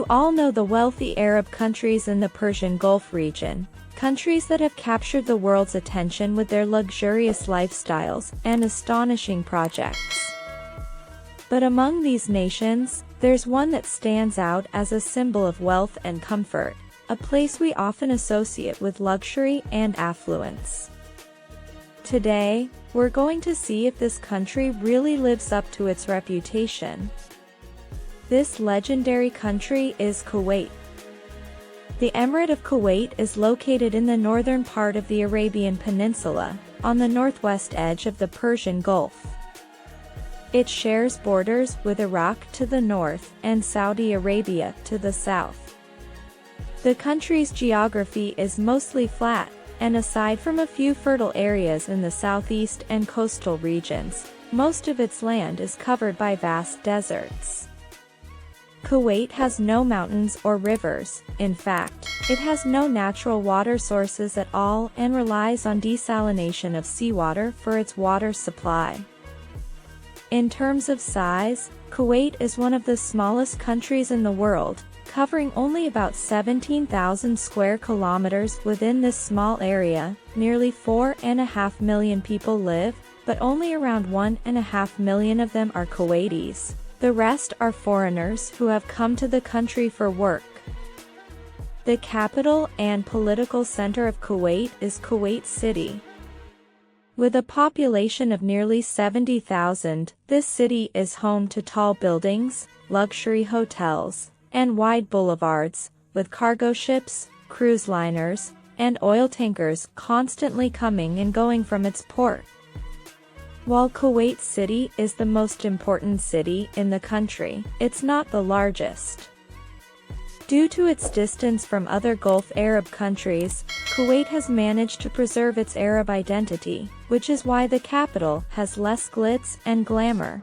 You all know the wealthy Arab countries in the Persian Gulf region, countries that have captured the world's attention with their luxurious lifestyles and astonishing projects. But among these nations, there's one that stands out as a symbol of wealth and comfort, a place we often associate with luxury and affluence. Today, we're going to see if this country really lives up to its reputation. This legendary country is Kuwait. The Emirate of Kuwait is located in the northern part of the Arabian Peninsula, on the northwest edge of the Persian Gulf. It shares borders with Iraq to the north and Saudi Arabia to the south. The country's geography is mostly flat, and aside from a few fertile areas in the southeast and coastal regions, most of its land is covered by vast deserts. Kuwait has no mountains or rivers. In fact, it has no natural water sources at all and relies on desalination of seawater for its water supply. In terms of size, Kuwait is one of the smallest countries in the world, covering only about 17,000 square kilometers within this small area. Nearly 4.5 million people live, but only around 1.5 million of them are Kuwaitis. The rest are foreigners who have come to the country for work. The capital and political center of Kuwait is Kuwait City. With a population of nearly 70,000, this city is home to tall buildings, luxury hotels, and wide boulevards, with cargo ships, cruise liners, and oil tankers constantly coming and going from its port. While Kuwait City is the most important city in the country, it's not the largest. Due to its distance from other Gulf Arab countries, Kuwait has managed to preserve its Arab identity, which is why the capital has less glitz and glamour.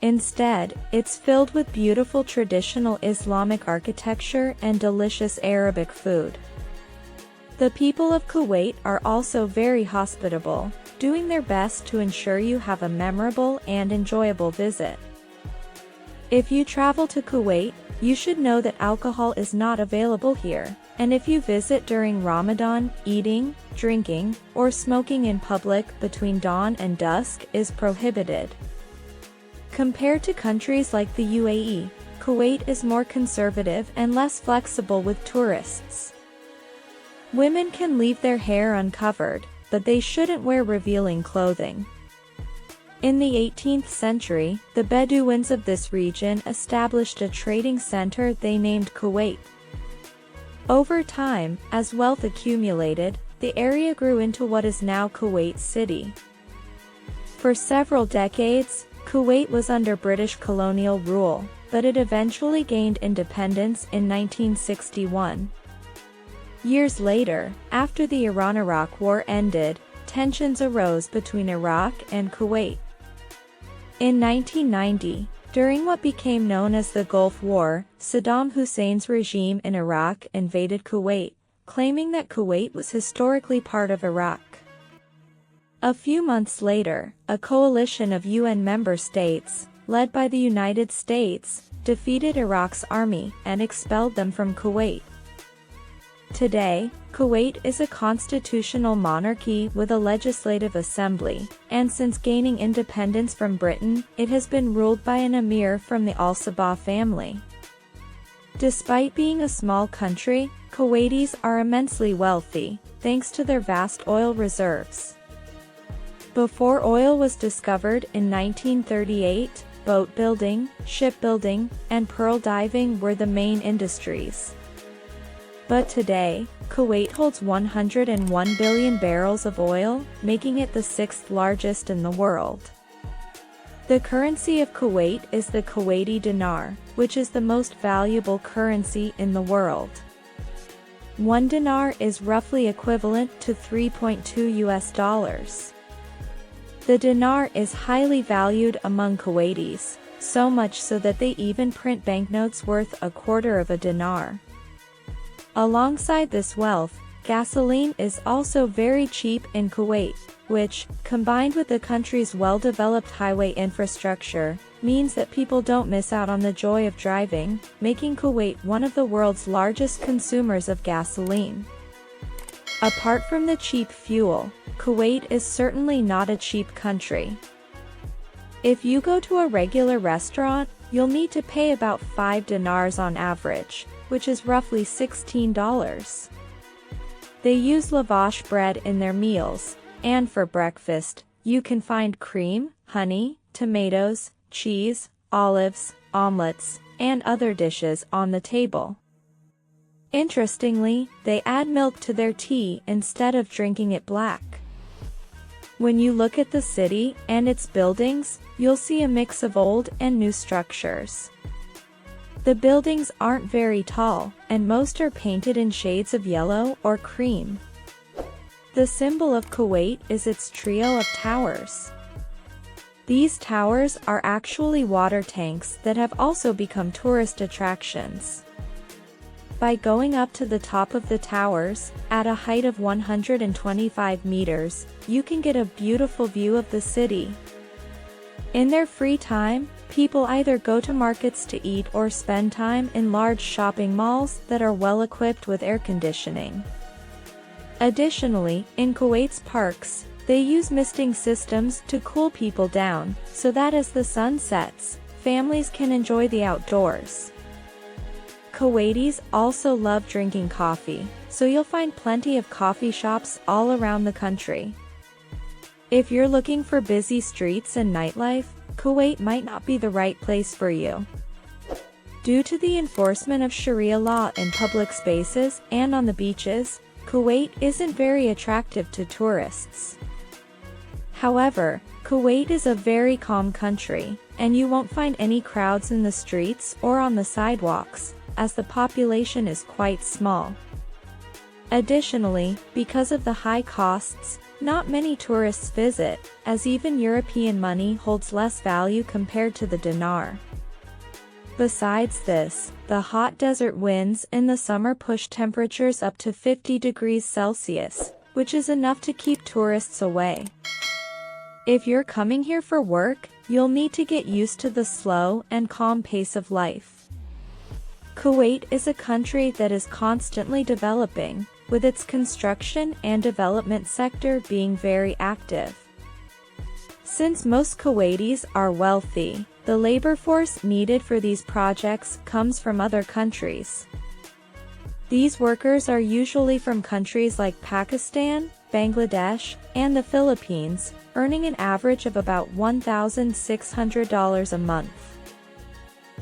Instead, it's filled with beautiful traditional Islamic architecture and delicious Arabic food. The people of Kuwait are also very hospitable, doing their best to ensure you have a memorable and enjoyable visit. If you travel to Kuwait, you should know that alcohol is not available here, and if you visit during Ramadan, eating, drinking, or smoking in public between dawn and dusk is prohibited. Compared to countries like the UAE, Kuwait is more conservative and less flexible with tourists. Women can leave their hair uncovered, but they shouldn't wear revealing clothing. In the 18th century, the Bedouins of this region established a trading center they named Kuwait. Over time, as wealth accumulated, the area grew into what is now Kuwait City. For several decades, Kuwait was under British colonial rule, but it eventually gained independence in 1961. Years later, after the Iran-Iraq War ended, tensions arose between Iraq and Kuwait. In 1990, during what became known as the Gulf War, Saddam Hussein's regime in Iraq invaded Kuwait, claiming that Kuwait was historically part of Iraq. A few months later, a coalition of UN member states, led by the United States, defeated Iraq's army and expelled them from Kuwait. Today, Kuwait is a constitutional monarchy with a legislative assembly, and since gaining independence from Britain, it has been ruled by an emir from the Al Sabah family. Despite being a small country, Kuwaitis are immensely wealthy, thanks to their vast oil reserves. Before oil was discovered in 1938, boat building, shipbuilding, and pearl diving were the main industries. But today, Kuwait holds 101 billion barrels of oil, making it the sixth largest in the world. The currency of Kuwait is the Kuwaiti dinar, which is the most valuable currency in the world. One dinar is roughly equivalent to $3.2 US. The dinar is highly valued among Kuwaitis, so much so that they even print banknotes worth a quarter of a dinar. Alongside this wealth, gasoline is also very cheap in Kuwait, which, combined with the country's well-developed highway infrastructure, means that people don't miss out on the joy of driving, making Kuwait one of the world's largest consumers of gasoline. Apart from the cheap fuel, Kuwait is certainly not a cheap country. If you go to a regular restaurant, you'll need to pay about 5 dinars on average, which is roughly $16. They use lavash bread in their meals, and for breakfast, you can find cream, honey, tomatoes, cheese, olives, omelets, and other dishes on the table. Interestingly, they add milk to their tea instead of drinking it black. When you look at the city and its buildings, you'll see a mix of old and new structures. The buildings aren't very tall, and most are painted in shades of yellow or cream. The symbol of Kuwait is its trio of towers. These towers are actually water tanks that have also become tourist attractions. By going up to the top of the towers, at a height of 125 meters, you can get a beautiful view of the city. In their free time, people either go to markets to eat or spend time in large shopping malls that are well equipped with air conditioning. Additionally, in Kuwait's parks, they use misting systems to cool people down, so that as the sun sets, families can enjoy the outdoors. Kuwaitis also love drinking coffee, so you'll find plenty of coffee shops all around the country. If you're looking for busy streets and nightlife, Kuwait might not be the right place for you. Due to the enforcement of Sharia law in public spaces and on the beaches, Kuwait isn't very attractive to tourists. However, Kuwait is a very calm country, and you won't find any crowds in the streets or on the sidewalks, as the population is quite small. Additionally, because of the high costs, not many tourists visit, as even European money holds less value compared to the dinar. Besides this, the hot desert winds in the summer push temperatures up to 50 degrees Celsius, which is enough to keep tourists away. If you're coming here for work, you'll need to get used to the slow and calm pace of life. Kuwait is a country that is constantly developing, with its construction and development sector being very active. Since most Kuwaitis are wealthy, the labor force needed for these projects comes from other countries. These workers are usually from countries like Pakistan, Bangladesh, and the Philippines, earning an average of about $1,600 a month.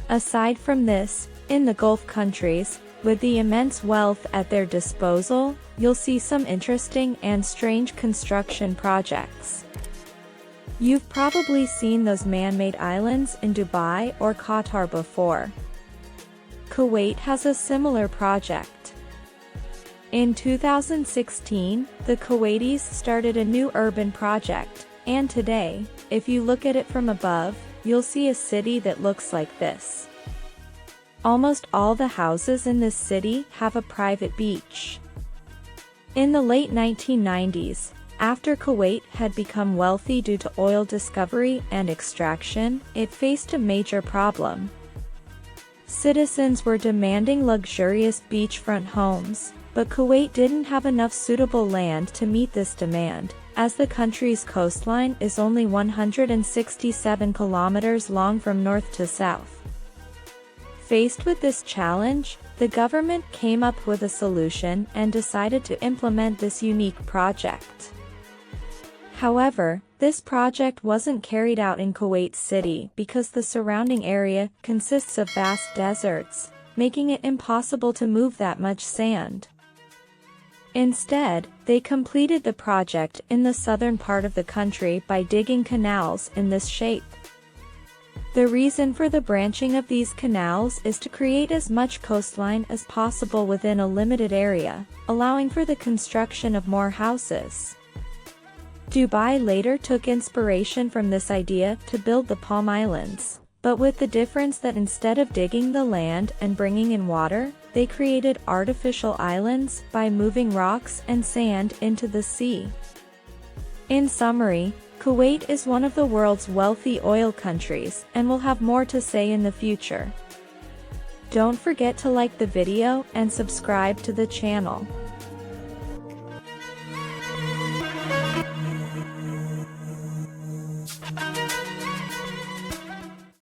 Aside from this, in the Gulf countries, with the immense wealth at their disposal, you'll see some interesting and strange construction projects. You've probably seen those man-made islands in Dubai or Qatar before. Kuwait has a similar project. In 2016, the Kuwaitis started a new urban project, and today, if you look at it from above, you'll see a city that looks like this. Almost all the houses in this city have a private beach. In the late 1990s, after Kuwait had become wealthy due to oil discovery and extraction, it faced a major problem. Citizens were demanding luxurious beachfront homes, but Kuwait didn't have enough suitable land to meet this demand, as the country's coastline is only 167 kilometers long from north to south. Faced with this challenge, the government came up with a solution and decided to implement this unique project. However, this project wasn't carried out in Kuwait City because the surrounding area consists of vast deserts, making it impossible to move that much sand. Instead, they completed the project in the southern part of the country by digging canals in this shape. The reason for the branching of these canals is to create as much coastline as possible within a limited area, allowing for the construction of more houses. Dubai later took inspiration from this idea to build the Palm Islands, but with the difference that instead of digging the land and bringing in water, they created artificial islands by moving rocks and sand into the sea. In summary, Kuwait is one of the world's wealthy oil countries and will have more to say in the future. Don't forget to like the video and subscribe to the channel.